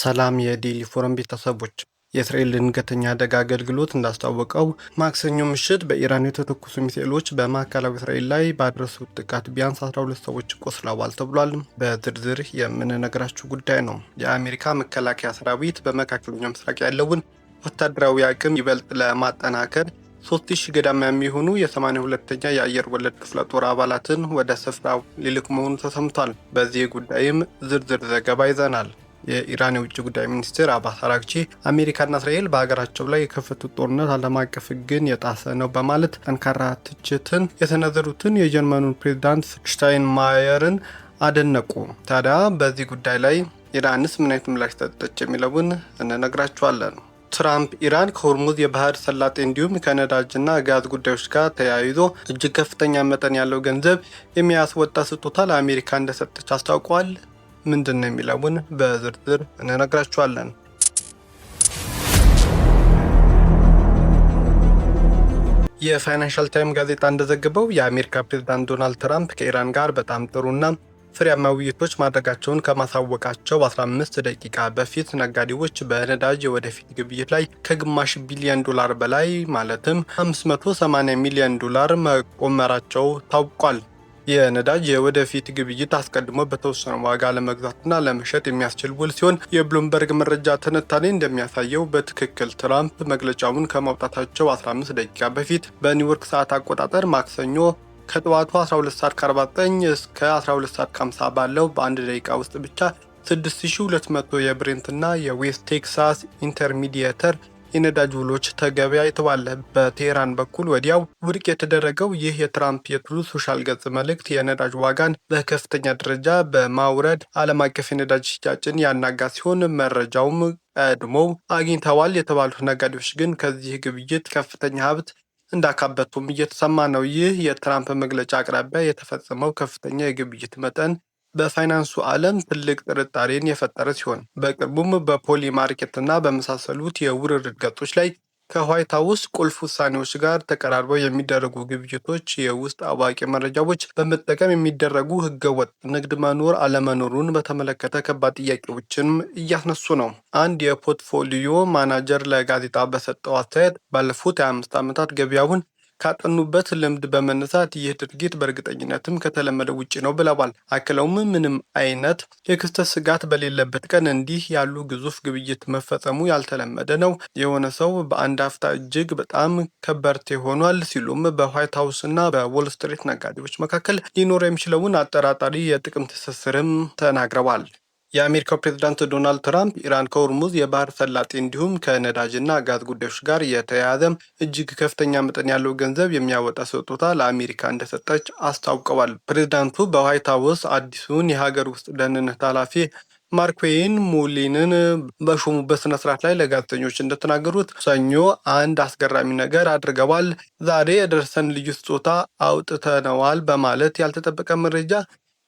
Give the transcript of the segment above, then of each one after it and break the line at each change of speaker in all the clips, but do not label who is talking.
ሰላም የዴይሊ ፎረም ቤተሰቦች፣ የእስራኤል ድንገተኛ አደጋ አገልግሎት እንዳስታወቀው ማክሰኞ ምሽት በኢራን የተተኮሱ ሚሳኤሎች በማዕከላዊ እስራኤል ላይ ባደረሱት ጥቃት ቢያንስ 12 ሰዎች ቆስለዋል ተብሏል። በዝርዝር የምንነግራችሁ ጉዳይ ነው። የአሜሪካ መከላከያ ሰራዊት በመካከለኛው ምስራቅ ያለውን ወታደራዊ አቅም ይበልጥ ለማጠናከር 3000 ገዳማ የሚሆኑ የ82ኛ የአየር ወለድ ክፍለ ጦር አባላትን ወደ ስፍራው ሊልክ መሆኑ ተሰምቷል። በዚህ ጉዳይም ዝርዝር ዘገባ ይዘናል። የኢራን የውጭ ጉዳይ ሚኒስትር አባስ አራግቺ አሜሪካና እስራኤል በሀገራቸው ላይ የከፈቱት ጦርነት ዓለም አቀፍ ሕግን የጣሰ ነው በማለት ጠንካራ ትችትን የሰነዘሩትን የጀርመኑን ፕሬዝዳንት ሽታይንማየርን አደነቁ። ታዲያ በዚህ ጉዳይ ላይ ኢራንስ ምን አይነት ምላሽ ሰጠች የሚለውን እንነግራችኋለን። ትራምፕ ኢራን ከሆርሙዝ የባህር ሰላጤ እንዲሁም ከነዳጅና ጋዝ ጉዳዮች ጋር ተያይዞ እጅግ ከፍተኛ መጠን ያለው ገንዘብ የሚያስወጣ ስጦታ ለአሜሪካ እንደሰጠች አስታውቋል። ምንድን ነው የሚለውን በዝርዝር እንነግራችኋለን። የፋይናንሻል ታይም ጋዜጣ እንደዘገበው የአሜሪካ ፕሬዝዳንት ዶናልድ ትራምፕ ከኢራን ጋር በጣም ጥሩና ፍሬያማ ውይይቶች ማድረጋቸውን ከማሳወቃቸው 15 ደቂቃ በፊት ነጋዴዎች በነዳጅ የወደፊት ግብይት ላይ ከግማሽ ቢሊዮን ዶላር በላይ ማለትም 580 ሚሊዮን ዶላር መቆመራቸው ታውቋል። የነዳጅ የወደፊት ግብይት አስቀድሞ በተወሰነ ዋጋ ለመግዛትና ለመሸጥ የሚያስችል ውል ሲሆን የብሉምበርግ መረጃ ትንታኔ እንደሚያሳየው በትክክል ትራምፕ መግለጫውን ከማውጣታቸው 15 ደቂቃ በፊት በኒውዮርክ ሰዓት አቆጣጠር ማክሰኞ ከጠዋቱ 12 ሰዓት ከ49 እስከ 12 ሰዓት ከ50 ባለው በአንድ ደቂቃ ውስጥ ብቻ 6200 የብሬንትና የዌስት ቴክሳስ ኢንተርሚዲየተር የነዳጅ ውሎች ተገበያይተዋል። በቴህራን በኩል ወዲያው ውድቅ የተደረገው ይህ የትራምፕ የትሩዝ ሶሻል ገጽ መልእክት የነዳጅ ዋጋን በከፍተኛ ደረጃ በማውረድ ዓለም አቀፍ የነዳጅ ሽያጭን ያናጋ ሲሆን መረጃውም ቀድሞው አግኝተዋል የተባሉት ነጋዴዎች ግን ከዚህ ግብይት ከፍተኛ ሀብት እንዳካበቱም እየተሰማ ነው። ይህ የትራምፕ መግለጫ አቅራቢያ የተፈጸመው ከፍተኛ የግብይት መጠን በፋይናንሱ ዓለም ትልቅ ጥርጣሬን የፈጠረ ሲሆን በቅርቡም በፖሊ ማርኬትና በመሳሰሉት የውርርድ ገጾች ላይ ከዋይት ሀውስ ቁልፍ ውሳኔዎች ጋር ተቀራርበው የሚደረጉ ግብይቶች የውስጥ አዋቂ መረጃዎች በመጠቀም የሚደረጉ ህገወጥ ንግድ መኖር አለመኖሩን በተመለከተ ከባድ ጥያቄዎችንም እያስነሱ ነው። አንድ የፖርትፎሊዮ ማናጀር ለጋዜጣ በሰጠው አስተያየት ባለፉት 25 ዓመታት ገበያውን ካጠኑበት ልምድ በመነሳት ይህ ድርጊት በእርግጠኝነትም ከተለመደው ውጪ ነው ብለዋል። አክለውም ምንም አይነት የክስተት ስጋት በሌለበት ቀን እንዲህ ያሉ ግዙፍ ግብይት መፈጸሙ ያልተለመደ ነው። የሆነ ሰው በአንድ አፍታ እጅግ በጣም ከበርቴ ሆኗል ሲሉም በዋይት ሀውስ እና በዎል ስትሪት ነጋዴዎች መካከል ሊኖር የሚችለውን አጠራጣሪ የጥቅም ትስስርም ተናግረዋል። የአሜሪካው ፕሬዝዳንት ዶናልድ ትራምፕ ኢራን ከሆርሙዝ የባህር ሰላጤ እንዲሁም ከነዳጅና ጋዝ ጉዳዮች ጋር የተያያዘ እጅግ ከፍተኛ መጠን ያለው ገንዘብ የሚያወጣ ስጦታ ለአሜሪካ እንደሰጠች አስታውቀዋል። ፕሬዝዳንቱ በዋይት ሀውስ አዲሱን የሀገር ውስጥ ደህንነት ኃላፊ ማርክዌይን ሙሊንን በሾሙበት ስነስርዓት ላይ ለጋዜጠኞች እንደተናገሩት ሰኞ አንድ አስገራሚ ነገር አድርገዋል። ዛሬ የደረሰን ልዩ ስጦታ አውጥተነዋል በማለት ያልተጠበቀ መረጃ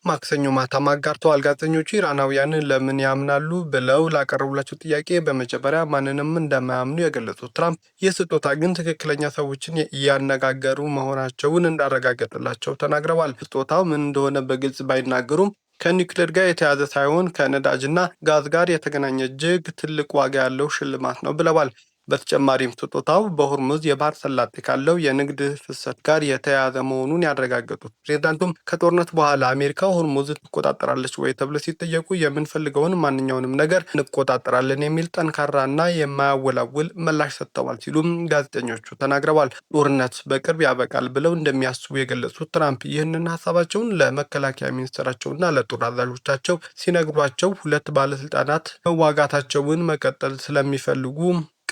ማክሰኞ ማታ አጋርተዋል። ጋዜጠኞቹ ኢራናውያንን ለምን ያምናሉ ብለው ላቀረቡላቸው ጥያቄ በመጀመሪያ ማንንም እንደማያምኑ የገለጹት ትራምፕ ይህ ስጦታ ግን ትክክለኛ ሰዎችን እያነጋገሩ መሆናቸውን እንዳረጋገጥላቸው ተናግረዋል። ስጦታው ምን እንደሆነ በግልጽ ባይናገሩም ከኒውክሌር ጋር የተያዘ ሳይሆን ከነዳጅና ጋዝ ጋር የተገናኘ እጅግ ትልቅ ዋጋ ያለው ሽልማት ነው ብለዋል። በተጨማሪም ስጦታው በሆርሙዝ የባህር ሰላጤ ካለው የንግድ ፍሰት ጋር የተያያዘ መሆኑን ያረጋገጡት ፕሬዝዳንቱም ከጦርነት በኋላ አሜሪካ ሆርሙዝን ትቆጣጠራለች ወይ ተብለው ሲጠየቁ የምንፈልገውን ማንኛውንም ነገር እንቆጣጠራለን የሚል ጠንካራና የማያወላውል ምላሽ ሰጥተዋል ሲሉም ጋዜጠኞቹ ተናግረዋል። ጦርነት በቅርብ ያበቃል ብለው እንደሚያስቡ የገለጹት ትራምፕ ይህንን ሀሳባቸውን ለመከላከያ ሚኒስትራቸውና ለጦር አዛዦቻቸው ሲነግሯቸው ሁለት ባለስልጣናት መዋጋታቸውን መቀጠል ስለሚፈልጉ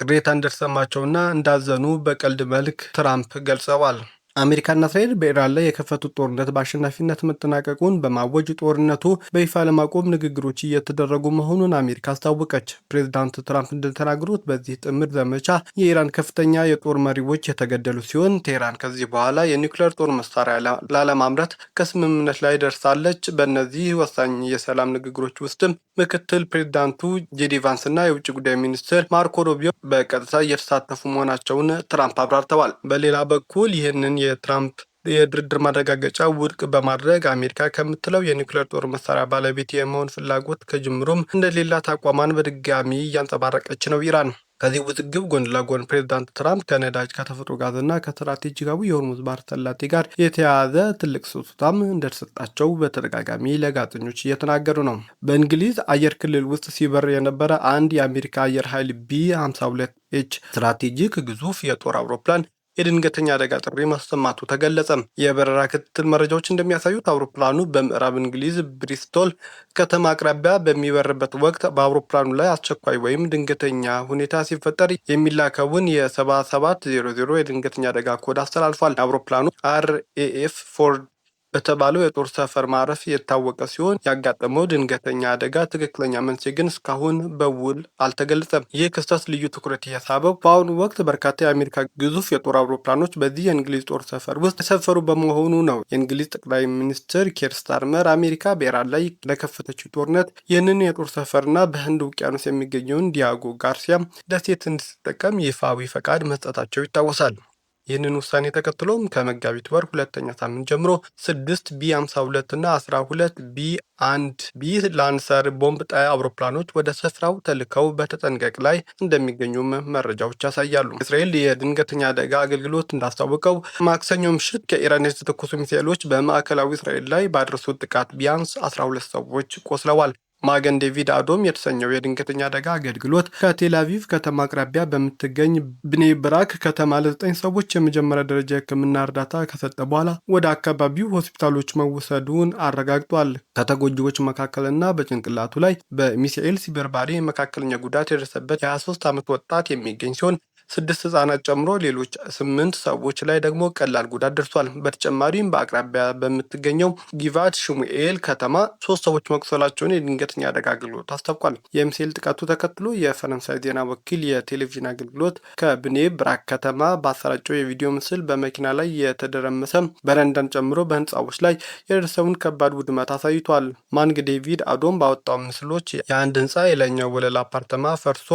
ቅሬታ እንደተሰማቸውና እንዳዘኑ በቀልድ መልክ ትራምፕ ገልጸዋል። አሜሪካና እስራኤል በኢራን ላይ የከፈቱት ጦርነት በአሸናፊነት መጠናቀቁን በማወጅ ጦርነቱ በይፋ ለማቆም ንግግሮች እየተደረጉ መሆኑን አሜሪካ አስታወቀች። ፕሬዝዳንት ትራምፕ እንደተናገሩት በዚህ ጥምር ዘመቻ የኢራን ከፍተኛ የጦር መሪዎች የተገደሉ ሲሆን ቴህራን ከዚህ በኋላ የኒውክሌር ጦር መሳሪያ ላለማምረት ከስምምነት ላይ ደርሳለች። በእነዚህ ወሳኝ የሰላም ንግግሮች ውስጥም ምክትል ፕሬዝዳንቱ ጄዲ ቫንስ እና የውጭ ጉዳይ ሚኒስትር ማርኮ ሩቢዮ በቀጥታ እየተሳተፉ መሆናቸውን ትራምፕ አብራርተዋል። በሌላ በኩል ይህንን የትራምፕ የድርድር ማረጋገጫ ውድቅ በማድረግ አሜሪካ ከምትለው የኒውክሌር ጦር መሳሪያ ባለቤት የመሆን ፍላጎት ከጅምሩም እንደሌላት አቋሟን በድጋሚ እያንጸባረቀች ነው ኢራን። ከዚህ ውዝግብ ጎን ለጎን ፕሬዚዳንት ትራምፕ ከነዳጅ ከተፈጥሮ ጋዝና ከስትራቴጂካዊ የሆርሙዝ ባህረ ሰላጤ ጋር የተያያዘ ትልቅ ስጦታም እንደተሰጣቸው በተደጋጋሚ ለጋዜጠኞች እየተናገሩ ነው። በእንግሊዝ አየር ክልል ውስጥ ሲበር የነበረ አንድ የአሜሪካ አየር ኃይል ቢ-52ኤች ስትራቴጂክ ግዙፍ የጦር አውሮፕላን የድንገተኛ አደጋ ጥሪ ማሰማቱ ተገለጸ። የበረራ ክትትል መረጃዎች እንደሚያሳዩት አውሮፕላኑ በምዕራብ እንግሊዝ ብሪስቶል ከተማ አቅራቢያ በሚበርበት ወቅት በአውሮፕላኑ ላይ አስቸኳይ ወይም ድንገተኛ ሁኔታ ሲፈጠር የሚላከውን የ7700 የድንገተኛ አደጋ ኮድ አስተላልፏል። አውሮፕላኑ RAF ፎርድ በተባለው የጦር ሰፈር ማረፍ የታወቀ ሲሆን ያጋጠመው ድንገተኛ አደጋ ትክክለኛ መንስኤ ግን እስካሁን በውል አልተገለጸም። ይህ ክስተት ልዩ ትኩረት የሳበው በአሁኑ ወቅት በርካታ የአሜሪካ ግዙፍ የጦር አውሮፕላኖች በዚህ የእንግሊዝ ጦር ሰፈር ውስጥ የሰፈሩ በመሆኑ ነው። የእንግሊዝ ጠቅላይ ሚኒስትር ኬር ስታርመር አሜሪካ በኢራን ላይ ለከፈተችው ጦርነት ይህንን የጦር ሰፈርና በህንድ ውቅያኖስ የሚገኘውን ዲያጎ ጋርሲያ ደሴት እንድትጠቀም ይፋዊ ፈቃድ መስጠታቸው ይታወሳል። ይህንን ውሳኔ ተከትሎም ከመጋቢት ወር ሁለተኛ ሳምንት ጀምሮ 6 ቢ-52 እና 12 ቢ-1 ቢ ላንሰር ቦምብ ጣይ አውሮፕላኖች ወደ ስፍራው ተልከው በተጠንቀቅ ላይ እንደሚገኙም መረጃዎች ያሳያሉ። እስራኤል የድንገተኛ አደጋ አገልግሎት እንዳስታወቀው ማክሰኞ ምሽት ከኢራን የተተኮሱ ሚሳኤሎች በማዕከላዊ እስራኤል ላይ ባደረሱት ጥቃት ቢያንስ 12 ሰዎች ቆስለዋል። ማገን ዴቪድ አዶም የተሰኘው የድንገተኛ አደጋ አገልግሎት ከቴል አቪቭ ከተማ አቅራቢያ በምትገኝ ብኔ ብራክ ከተማ ለ9 ሰዎች የመጀመሪያ ደረጃ የሕክምና እርዳታ ከሰጠ በኋላ ወደ አካባቢው ሆስፒታሎች መወሰዱን አረጋግጧል። ከተጎጂዎች መካከልና በጭንቅላቱ ላይ በሚሳኤል ሲበርባሪ መካከለኛ ጉዳት የደረሰበት የ23 ዓመት ወጣት የሚገኝ ሲሆን 6 ህጻናት ጨምሮ ሌሎች 8 ሰዎች ላይ ደግሞ ቀላል ጉዳት ደርሷል። በተጨማሪም በአቅራቢያ በምትገኘው ጊቫት ሽሙኤል ከተማ 3 ሰዎች መቁሰላቸውን የድንገተኛ አደጋ አገልግሎት አስታውቋል። የሚሳኤል ጥቃቱ ተከትሎ የፈረንሳይ ዜና ወኪል የቴሌቪዥን አገልግሎት ከብኔ ብራክ ከተማ ባሰራጨው የቪዲዮ ምስል በመኪና ላይ የተደረመሰ በረንዳን ጨምሮ በህንፃዎች ላይ የደረሰውን ከባድ ውድመት አሳይቷል። ማንግ ዴቪድ አዶም ባወጣው ምስሎች የአንድ ህንፃ የላይኛው ወለል አፓርተማ ፈርሶ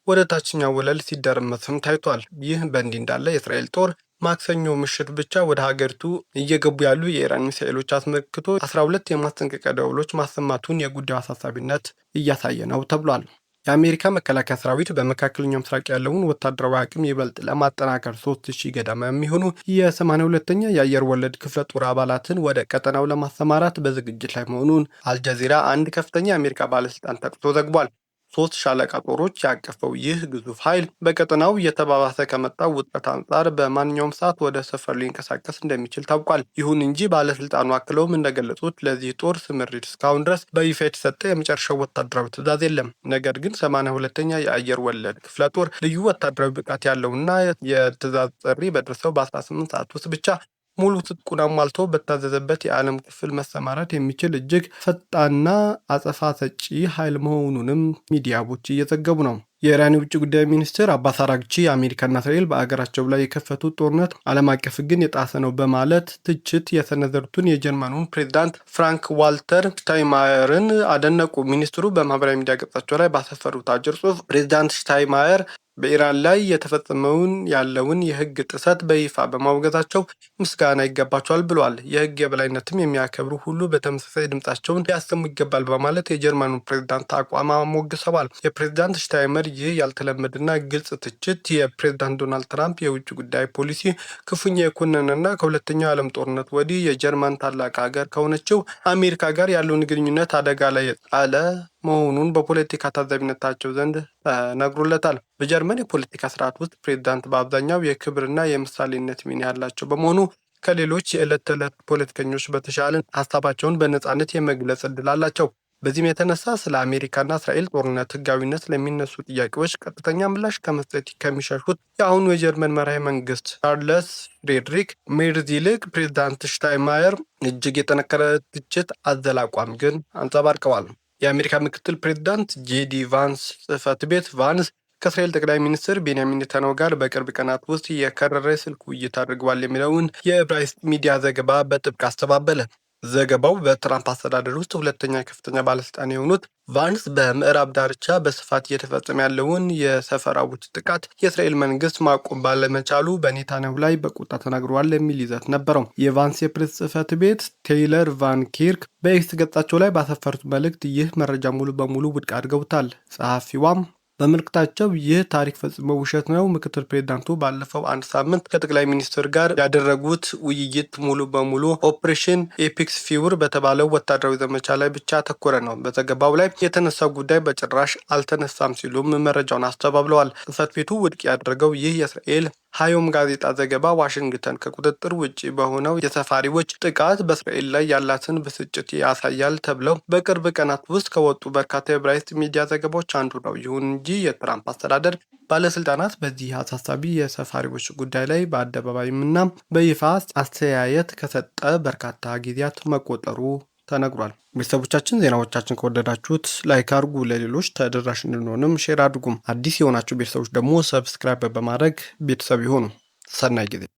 ወደ ታችኛው ወለል ሲደረመስም ታይቷል። ይህ በእንዲህ እንዳለ የእስራኤል ጦር ማክሰኞ ምሽት ብቻ ወደ ሀገሪቱ እየገቡ ያሉ የኢራን ሚሳኤሎች አስመልክቶ 12 የማስጠንቀቂያ ደወሎች ማሰማቱን የጉዳዩ አሳሳቢነት እያሳየ ነው ተብሏል። የአሜሪካ መከላከያ ሰራዊት በመካከለኛው ምስራቅ ያለውን ወታደራዊ አቅም ይበልጥ ለማጠናከር 3000 ገደማ የሚሆኑ የ82ኛ የአየር ወለድ ክፍለ ጦር አባላትን ወደ ቀጠናው ለማሰማራት በዝግጅት ላይ መሆኑን አልጀዚራ አንድ ከፍተኛ የአሜሪካ ባለስልጣን ጠቅሶ ዘግቧል። 3 ሻለቃ ጦሮች ያቀፈው ይህ ግዙፍ ኃይል በቀጠናው እየተባባሰ ከመጣው ውጥረት አንጻር በማንኛውም ሰዓት ወደ ሰፈር ሊንቀሳቀስ እንደሚችል ታውቋል። ይሁን እንጂ ባለስልጣኑ አክለውም እንደገለጹት ለዚህ ጦር ስምሪት እስካሁን ድረስ በይፋ የተሰጠ የመጨረሻው ወታደራዊ ትዕዛዝ የለም። ነገር ግን 82ኛ የአየር ወለድ ክፍለ ጦር ልዩ ወታደራዊ ብቃት ያለውና የትዕዛዝ ጥሪ በደረሰው በ18 ሰዓት ውስጥ ብቻ ሙሉ ትጥቁን አሟልቶ በታዘዘበት የዓለም ክፍል መሰማራት የሚችል እጅግ ፈጣንና አጸፋ ሰጪ ኃይል መሆኑንም ሚዲያዎች እየዘገቡ ነው። የኢራን የውጭ ጉዳይ ሚኒስትር አባስ አራግቺ አሜሪካና እስራኤል በአገራቸው ላይ የከፈቱት ጦርነት ዓለም አቀፍ ሕግን የጣሰ ነው በማለት ትችት የሰነዘሩትን የጀርመኑን ፕሬዚዳንት ፍራንክ ዋልተር ሽታይንማየርን አደነቁ። ሚኒስትሩ በማህበራዊ ሚዲያ ገጻቸው ላይ ባሰፈሩት አጭር ጽሑፍ ፕሬዚዳንት ሽታይንማየር በኢራን ላይ የተፈጸመውን ያለውን የህግ ጥሰት በይፋ በማውገዛቸው ምስጋና ይገባቸዋል ብለዋል። የህግ የበላይነትም የሚያከብሩ ሁሉ በተመሳሳይ ድምጻቸውን ሊያሰሙ ይገባል በማለት የጀርመኑ ፕሬዝዳንት አቋም አሞግሰዋል። የፕሬዝዳንት ሽታይንማየር ይህ ያልተለመደና ግልጽ ትችት የፕሬዝዳንት ዶናልድ ትራምፕ የውጭ ጉዳይ ፖሊሲ ክፉኛ የኮነነና ከሁለተኛው የዓለም ጦርነት ወዲህ የጀርመን ታላቅ ሀገር ከሆነችው አሜሪካ ጋር ያለውን ግንኙነት አደጋ ላይ የጣለ መሆኑን በፖለቲካ ታዛቢነታቸው ዘንድ ተነግሮለታል። በጀርመን የፖለቲካ ስርዓት ውስጥ ፕሬዝዳንት በአብዛኛው የክብርና የምሳሌነት ሚና ያላቸው በመሆኑ ከሌሎች የዕለት ተዕለት ፖለቲከኞች በተሻለ ሀሳባቸውን በነጻነት የመግለጽ እድል አላቸው። በዚህም የተነሳ ስለ አሜሪካና እስራኤል ጦርነት ህጋዊነት ለሚነሱ ጥያቄዎች ቀጥተኛ ምላሽ ከመስጠት ከሚሸሹት የአሁኑ የጀርመን መራሄ መንግስት ቻርልስ ፍሬድሪክ ሜርዝ ይልቅ ፕሬዝዳንት ሽታይንማየር እጅግ የጠነከረ ትችት አዘል አቋም ግን አንጸባርቀዋል። የአሜሪካ ምክትል ፕሬዝዳንት ጄዲ ቫንስ ጽህፈት ቤት ቫንስ ከእስራኤል ጠቅላይ ሚኒስትር ቤንያሚን ኔታንያሁ ጋር በቅርብ ቀናት ውስጥ የከረረ ስልክ ውይይት አድርገዋል የሚለውን የዕብራይስጥ ሚዲያ ዘገባ በጥብቅ አስተባበለ። ዘገባው በትራምፕ አስተዳደር ውስጥ ሁለተኛ ከፍተኛ ባለስልጣን የሆኑት ቫንስ በምዕራብ ዳርቻ በስፋት እየተፈጸመ ያለውን የሰፈራዎች ጥቃት የእስራኤል መንግስት ማቆም ባለመቻሉ በኔታንያሁ ላይ በቁጣ ተናግረዋል የሚል ይዘት ነበረው። የቫንስ የፕሬስ ጽህፈት ቤት ቴይለር ቫን ኪርክ በኤክስ ገጻቸው ላይ ባሰፈሩት መልእክት ይህ መረጃ ሙሉ በሙሉ ውድቅ አድርገውታል። ጸሐፊዋም በመልእክታቸው ይህ ታሪክ ፈጽሞ ውሸት ነው። ምክትል ፕሬዚዳንቱ ባለፈው አንድ ሳምንት ከጠቅላይ ሚኒስትር ጋር ያደረጉት ውይይት ሙሉ በሙሉ ኦፕሬሽን ኤፒክስ ፊውር በተባለው ወታደራዊ ዘመቻ ላይ ብቻ ያተኮረ ነው። በዘገባው ላይ የተነሳው ጉዳይ በጭራሽ አልተነሳም ሲሉም መረጃውን አስተባብለዋል። ጽህፈት ቤቱ ውድቅ ያደረገው ይህ የእስራኤል ሀዮም ጋዜጣ ዘገባ ዋሽንግተን ከቁጥጥር ውጭ በሆነው የሰፋሪዎች ጥቃት በእስራኤል ላይ ያላትን ብስጭት ያሳያል ተብለው በቅርብ ቀናት ውስጥ ከወጡ በርካታ የዕብራይስጥ ሚዲያ ዘገባዎች አንዱ ነው። ይሁን እንጂ የትራምፕ አስተዳደር ባለስልጣናት በዚህ አሳሳቢ የሰፋሪዎች ጉዳይ ላይ በአደባባይምና በይፋ አስተያየት ከሰጠ በርካታ ጊዜያት መቆጠሩ ተነግሯል። ቤተሰቦቻችን ዜናዎቻችን ከወደዳችሁት ላይክ አድርጉ፣ ለሌሎች ተደራሽ እንድንሆንም ሼር አድርጉም። አዲስ የሆናችሁ ቤተሰቦች ደግሞ ሰብስክራይብ በማድረግ ቤተሰብ ይሆኑ። ሰናይ ጊዜ